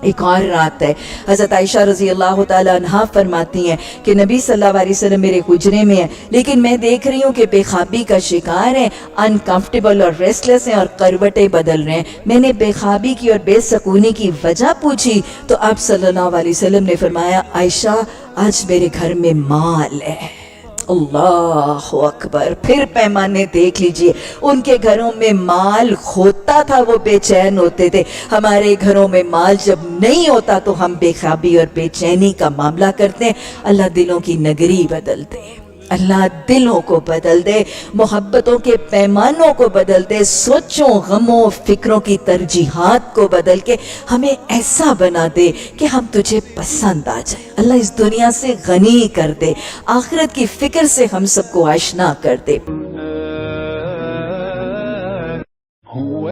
एक और रात है, हज़रत आयशा रज़ी अल्लाह ताला अन्हा फरमाती हैं कि नबी सल्लल्लाहु अलैहि वसल्लम मेरे हुजरे में है, लेकिन मैं देख रही हूँ कि बेखाबी का शिकार है, अनकंफर्टेबल और रेस्टलेस हैं और करवटें बदल रहे हैं। मैंने बेखाबी की और बेसकूनी की वजह पूछी तो आप सल्लल्लाहु अलैहि वसल्लम ने फरमाया, आयशा आज मेरे घर में माल है। अल्लाहु अकबर। फिर पैमाने देख लीजिए, उनके घरों में माल होता था वो बेचैन होते थे। हमारे घरों में माल जब नहीं होता तो हम बेखाबी और बेचैनी का मामला करते हैं। अल्लाह दिलों की नगरी बदल दे, अल्लाह दिलों को बदल दे, मोहब्बतों के पैमानों को बदल दे, सोचों गमों फिक्रों की तरजीहात को बदल के हमें ऐसा बना दे कि हम तुझे पसंद आ जाए। अल्लाह इस दुनिया से गनी कर दे, आखिरत की फिक्र से हम सबको आशना कर दे।